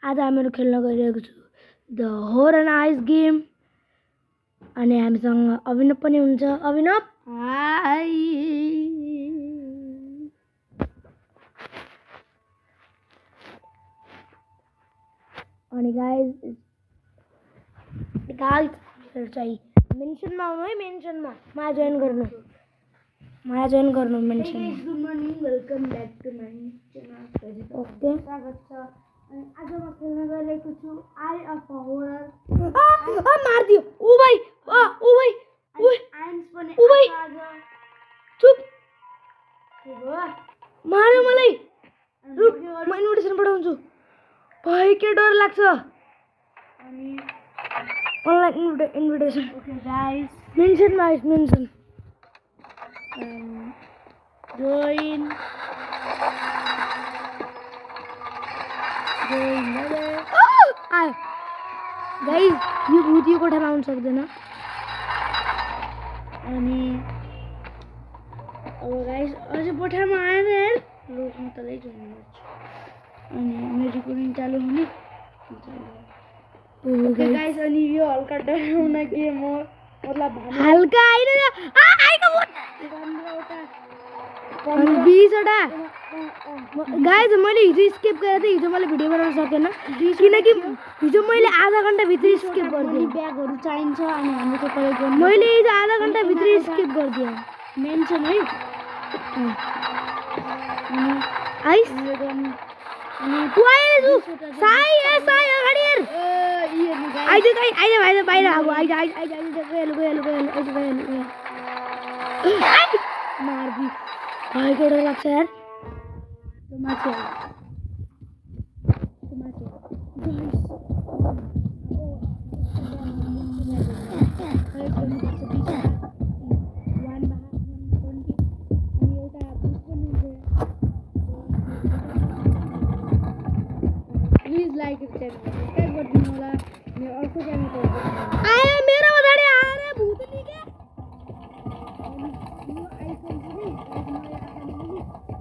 आज हामीहरू खेल्न गइरहेको छु the horror and ice game अनि हामीसँग अभिनव पनि हुन्छ। अभिनव हाय। अनि गाइस चाहिँ मेन्सनमा आउनु है, मेन्सनमा मलाई जोइन गर्नु mention. Good morning, welcome back to my channel. Okay, स्वागत छ। अनि आज म खेल्न गइरहेको छु आई अफ होरर। मार्दियो। ओ भाइ आइन्स पनि आज चुप मार्यो मलाई। रुक, म इन्भिटेसन पठाउँछु। भाइ के डर लाग्छ। अनि अनलाइन इन्भिटेसन। ओके गाइस, मेन्सनमा आइस, मेन्सन join आयो। गाइस यो भूत यो कोठामा आउन सक्दैन। अनि अब गाइस अझै कोठामा आएन यार। लोक म तलै जोइन गर्छु। अनि मेरो रेकर्डिङ चालु हुने। ओके गाइस, अनि यो हल्का डराउन गेम हो, मतलब हल्का हैन। आइको भूत 20वटा। गाइस मैले हिजो स्किप गरेको थिएँ। हिजो मैले भिडियो बनाउन सकेन किनकि हिजो मैले आधा घण्टा भित्र स्किप गरिदिएँ। ब्यागहरू चाहिन्छ अनि हामी त कलेक्ट गर्नु। मैले हिजो आधा घण्टा भित्र स्किप गरिदिएँ। मेन्सन है। अनि आइस अनि पुआइजु साई अगाडि हेर। आइज बाहिर अब आइज गयो। मार्दी भाइ के डर लाग्छ यार। त्यो माथि प्लिज लाइक सब्सक्राइब गरिदिनु होला। मेरो अर्को च्यानल आयो, मेरो अगाडि आएर भूत नि के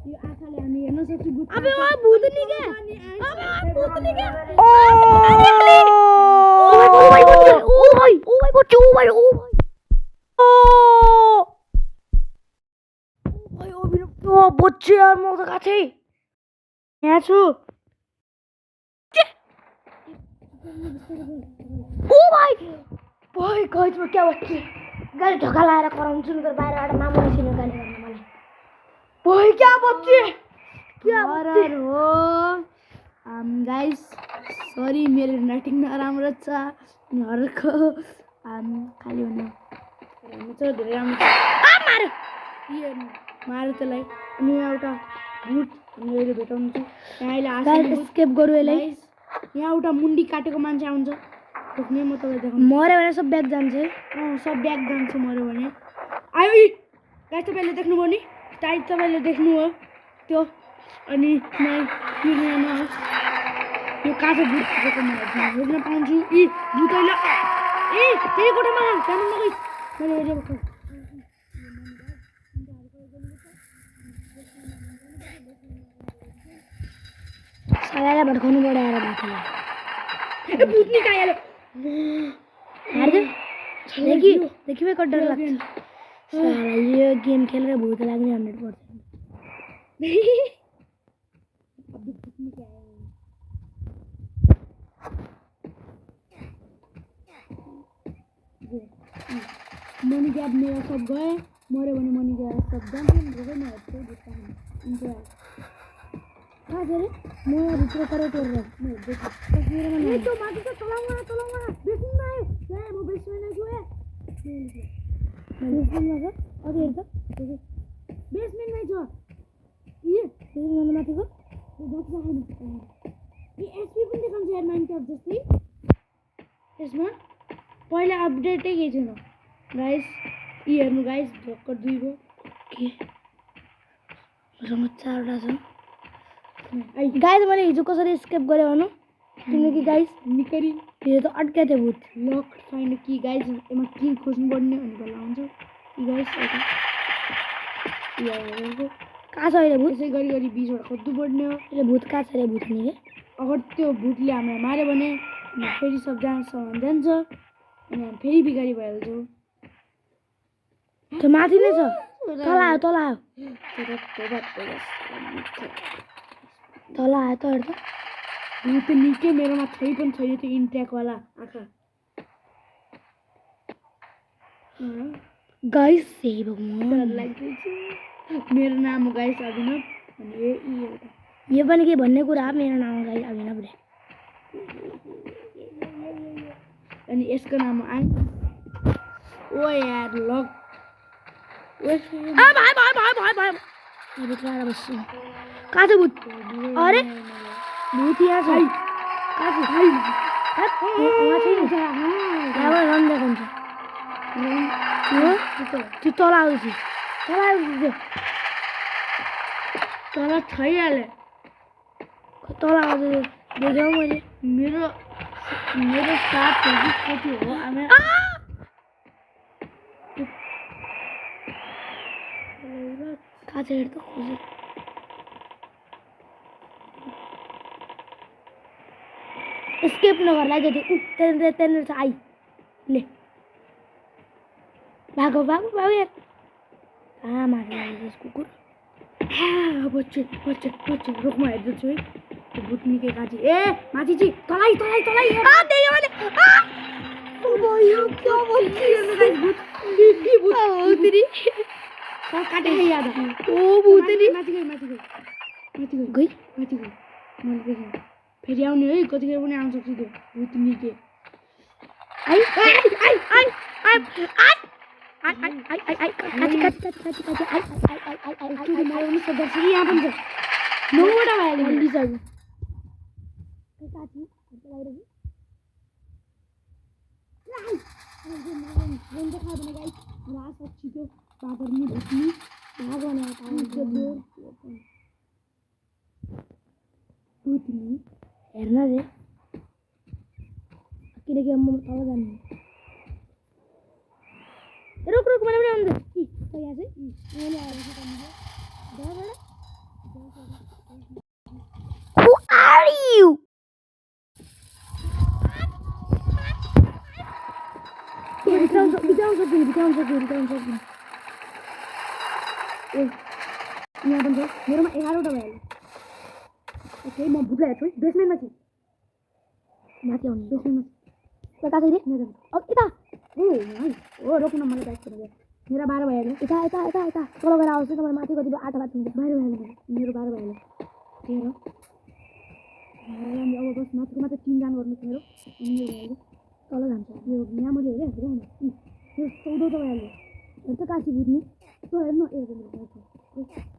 यो आँखाले हामी हेर्न सक्छौँ भूत। अबे ओ भूत नि के ओ भाइ बच्चे यार, म त काछै यहाँ छु। ओ भाइ गाइस म क्या बच्चे गाली ढोका लाएर कराउँछु नि त। बाहिरबाट मामा आइसिनु गाली गर्न मलाई। भाइ क्या बच्चे हरर हो। गाइस सरी मेरो नेटिङ नराम्रो छ। अनि हररको खाली भन्नु राम्रो छ, धेरै राम्रो छ। मार्यो त्यसलाई। अनि एउटा भूत हामी अहिले भेटाउनु छ। यहाँ अहिले स्केप गरौँ यसलाई। यहाँ एउटा मुन्डी काटेको मान्छे आउँछ। ठोक्ने म तपाईँलाई देखाउँ। मऱ्यो भने सब ब्याग जान्छ है। सब ब्याग जान्छ मऱ्यो भने। आयो गाइस, तपाईँले देख्नुभयो नि, टाइट तपाईँले देख्नुभयो त्यो। अनि यो काँचो भूत रोक्न पाउँछु। भूत अहिले त्यही कोठामा जानु नगई। मैले सालालाई भड्काउनु पऱ्यो आएर माथिलाई। भूत निकाल्यो। देखिमै कति डर लाग्छ। साला यो गेम खेलेर भूत लाग्ने 100%। मनी ग्याब मेरा सब गए। मऱ्यो भने मनी ग्याब सब जान्छ। म भित्र तर टोरेर बेसमेन्टमै छ। माथिको एसपी पनि देखाउँछ यार माइनक्राफ्ट जस्तै। यसमा पहिला अपडेटै केही छैन गाइस। हेर्नु गाइस, भर्खर 2 भयो के मसँग 4वटा छ। गाइस मैले हिजो कसरी स्केप गरेँ भनौँ, किनकि गाइस निकरी हिजो त अड्किया थियो भूत। लक फाइन्ड कि गाइस यसमा कि खोज्नु पर्ने अनि बल्ल आउँछ कि गाइस। कहाँ छ अहिले भूत? यसै गरी 20वटा खोज्नु पर्ने हो। यसले भूत कहाँ छ रे? भूत नि के अगर त्यो भूतले हामीलाई मार्यो भने हामी फेरि सबजना जान्छ अनि हामी फेरि बिगारी भइहाल्छौँ। त्यो माथि नै छ तल आयो तल आयो तल आयो त हेर त भूत निकै मेरोमा छै पनि छैन त्यो इन्ट्याकवाला आँखा गाइस हे भगवान मेरो नाम हो गाइस अभिनव अनि यो पनि के भन्ने कुरा हो मेरो नाम हो गाइस अभिनव रे अनि यसको नाम हो आङ ओ यार लक आ भाइ भाइ भाइ भाइ भाइ यो भित्र आएर बस्छु कहाँ छ भूत अरे भूत यहाँ छ कहाँ छ भाइ वहाँ छैन यहाँ रन देखाउँछ त्यो तल आउँछ त्यो तल छैहाल्यो तल आउँछ देख्यौ मैले मेरो साथ कति हो आमा कहाँ छ हेर त खोजेर एस्केप नगर्ला जति त्यहाँनिर छ आई ले भागो भागो भागो यार कहाँ मार्नु लाग्यो कुकुर बच्चे रुखमा हेर्दैछु है त्यो भूत निकै काँची ए माथि चाहिँ तलाई देख्यो मैले ओ भयो क्या बच्चे भूत तेरी काटेको याद ओ भूतनी माथि गयो गई मैले देखेँ फेरि आउने है कतिखेर पनि आउन सक्छ त्यो भूत निकै आई यहाँ पनि छ नौवटा भइहाल्यो हेर्न रे किनकि म तल जानु रुक मैले पनि आउँदै यहाँ चाहिँ Who are you? Become something. यहाँ पनि छ मेरोमा 11वटा भइहाल्यो ओके म भूतलाई हेर्छु है बेसमेन्टमा छु माथि आउनु बेसमेन्टमा कता छ रे यता ओ रोक्न मलाई ब्याक गर्नु मेरो 12 भइहाल्यो यता तल गएर आउँछ तपाईँ माथि कति 8 बात हुन्छ 12 भइहाल्यो मेरो 12 भइहाल्यो तेह्र अब बस माथिको मात्र 3 जान गर्नु मेरो अनि मेरो भइहाल्यो तल जान्छ यो यहाँ मैले हेरेँ हेर्नु यो 14 भइहाल्यो हेर त काशी बुझ्ने त्यो हेर्नु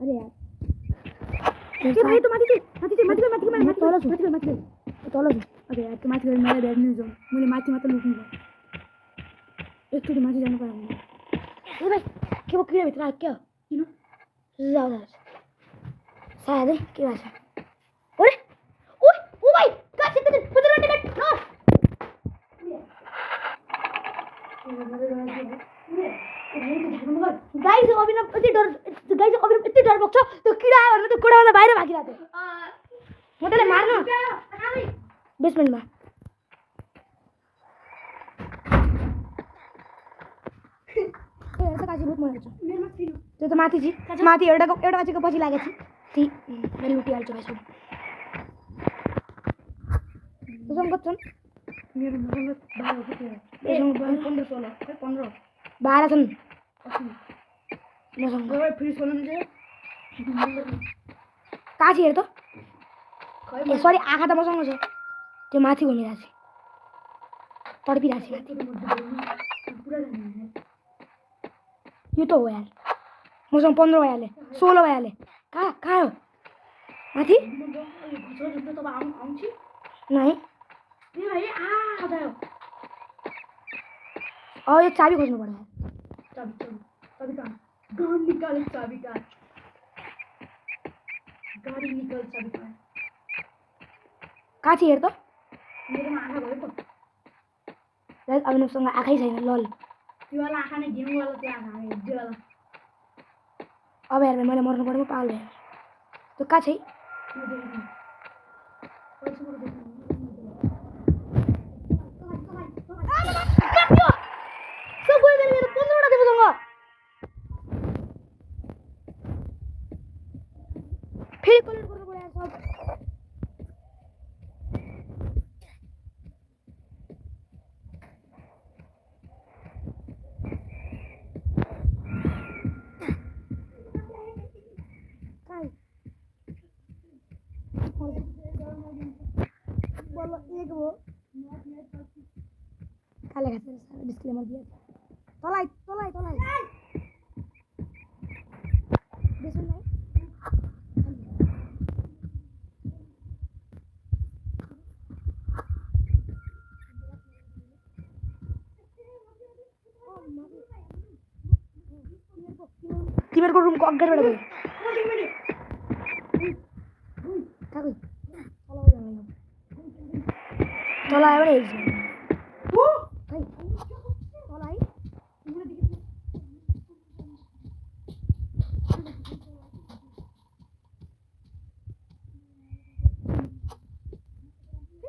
अरे यार ए भाइ त माथि तल छु अबे यार त्यो माथि गएर मलाई भेट्नु जाउँ मैले माथि मात्र लुक्नु भयो एकचोटि माथि जानु पर्यो ए भाइ के भयो किरा भित्र आयो क्या किन जाऊ सायद है के भएको छ ओरे ओ भाइ काशी त पुत्र टिकट गाइस अभिनव यति डर बोक्छ त्यो किरा आयो भने त्यो कोडाबाट बाहिर भागिरहेको थियो म त्यसलाई मार्नु बेसमेन्टमा काशी भूत मरेको छ त्यो त माथि एउटा मान्छेको पछि लागेको छ मैले लुटिहाल्छु भाइ सब छन् मेरो 12 छन् मसँग फेरि 16 काशी हेर त ए सरी आँखा त मसँग छ त्यो माथि घुमिरहेको छ तडपिरहेको छ यो त हो यार मसँग 15 भइहाल्यो 16 भइहाल्यो कहाँ हो माथि नै यो चाबी खोज्नु पर्यो काठी हेर त मेरोमा आँखा भयो त अभिनवसँग आँखै छैन लल त्योवाला आँखा नै गेमवाला त्यो आँखा हेर्देवाला अब हेर मैले मर्नु पर्यो म पागल भयो त्यो कहाँ छै দেখবো কালে গেছে ডিসক্লেমার দিয়ে তলাই তলাই তলাই বেসন নাই টিমের কোন রুম অজ্ঞান বেড়াবে কাকুই তলাই এবারে এই তলাই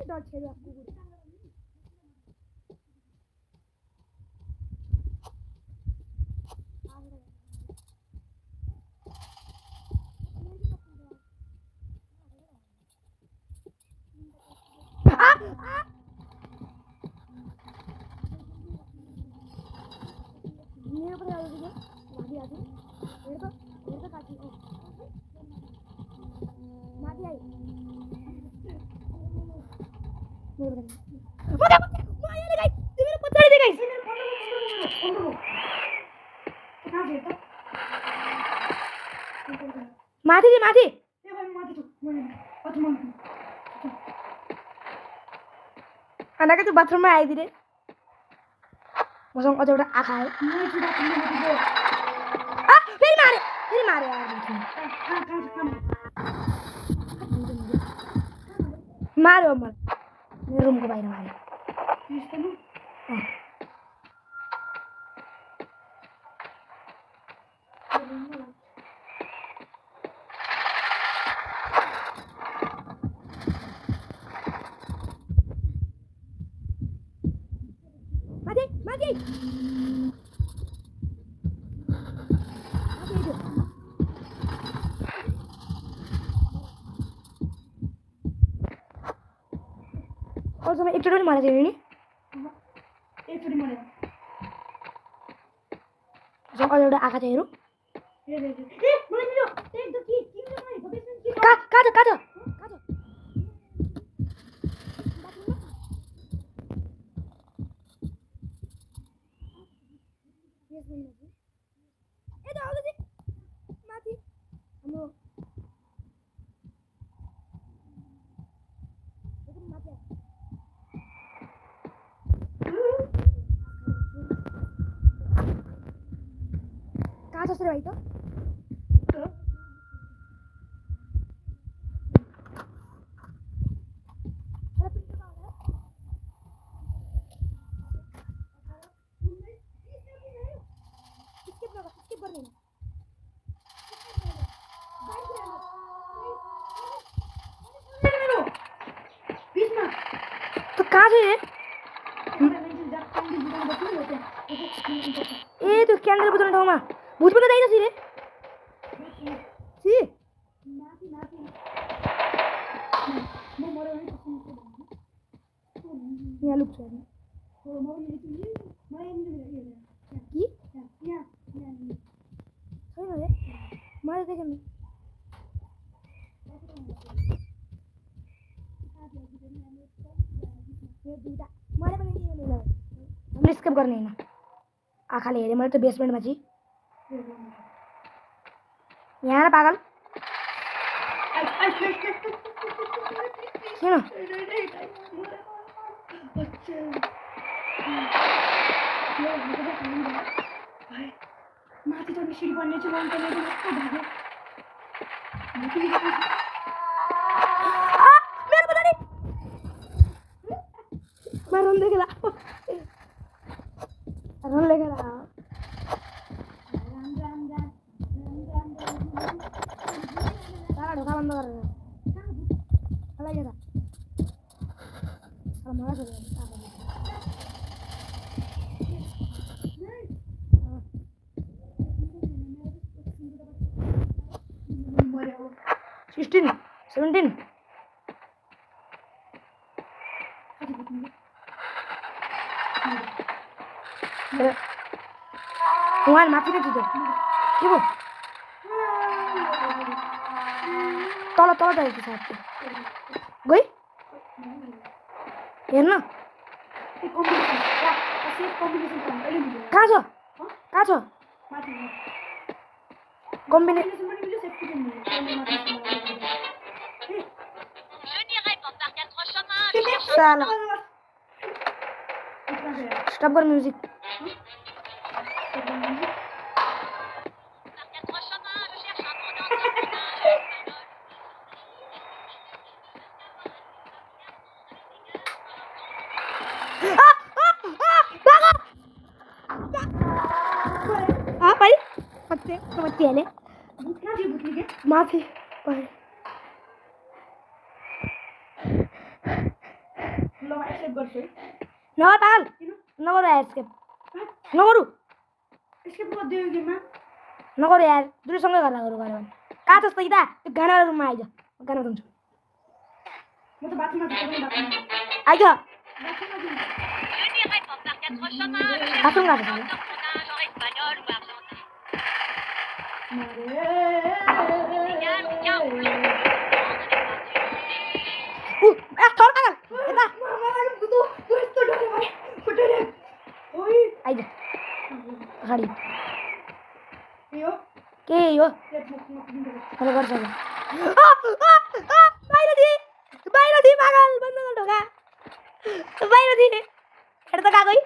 ডর ছেড়ে माथि दे माथि आना के बाथरूम में आई दिरे मसँग अझ एउटा आँखा है फेरि मारे यार मार्यो मेरो रुमको बाहिर मार्यो माथि और समय एकचोटि पनि मारेको थिएन नि एकचोटि मारेको अझ एउटा आँखा चाहिँ हेरौँ कहाँ कहाँ जस्तो भाइ त कहाँ छ ए त्यो क्यान्डल बुझाउने ठाउँमा भूत पनि दैछ रे सी यहाँ लुक्छ कि छैन रे मैले देखेँ नि मैले स्किप गर्ने होइन आँखाले हेरेँ मैले त बेसमेन्टमा चाहिँ यहाँ पागल किन माथि चढ्ने सिडी बन्ने चाहिँ मेरो पता नि मैं देखेला सारा ढोका बंद कर रहे हैं सिक्सटीन 17 वहाँ माथि नै थियो के भयो तल तल जाएको साथी गई हेर्न ए कम्बिनेसन सेफ कम्बिनेसन त अहिले मिल्यो कहाँ छ कहाँ छ माथि कम्बिनेसन कम्बिनेसन पनि मिल्यो सेफ्टी पनि मिल्यो अहिले माथि साला स्टप कर म्यूजिक माफी ल म एक्सेप्ट गर्छु है नगर पागल नगर यार एस्केप नगरु एक्सेप्ट गरिदियो गेममा नगर यार दुईसँगै गर्ला गरौँ गऱ्यो भने कहाँ छस् त कि त्यो गाना रुममा आइज गाना रुन्छु म त बाथरुममा छु तपाईँ बाथरुममा आइज बाथरुममा बाथरुम गएको छ आइज अगाडि के हो मैले गर्छ बाहिर थिए पागल बन्द कर ढोका बाहिर थिए हेर त गएको है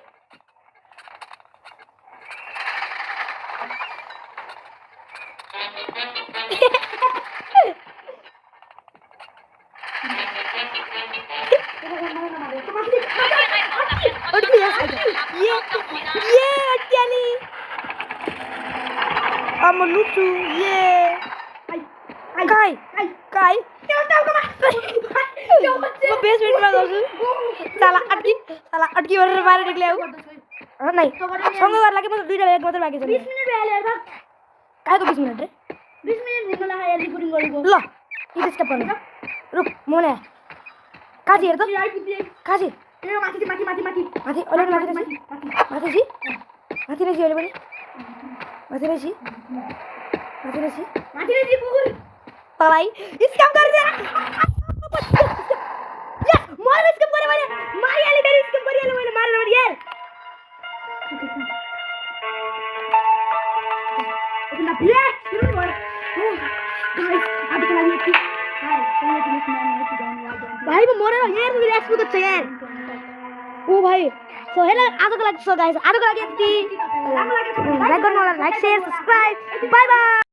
I'm a lucu, yeah. Kai. म बेसमेन्टमा गर्छु साला अड्की गरेर बाहिर निक्ल्याउ नै सँगै गर्ला कि म दुईटा ब्याग मात्रै बाँकी छ 20 मिनेट भयो यार काहीको 20 मिनट रे 20 मिनेट हुन लाग्यो यार रिकर्डिङ गरेको ल यति स्टेप गर्नु रुक मोने काजी हेर त काजी ए माथि माथि अहिले माथि अहिले पनि माथि कुकुर तलाई स्क्याम गर्दै यस मैले स्क्याम गरे मैले मारिहाले फेरि स्क्याम गरिहाले मैले मारेन भने यार ओपन अप यस सुरु भयो गाइस आजको लागि यति हाय भाइ म मरेर यार मेरो एक्सपोज छ यार ओ भाइ सो हेलो आजको लागि सो गाइस आजको लागि यति राम्रो लाग्यो लाइक गर्नु होला like share subscribe bye bye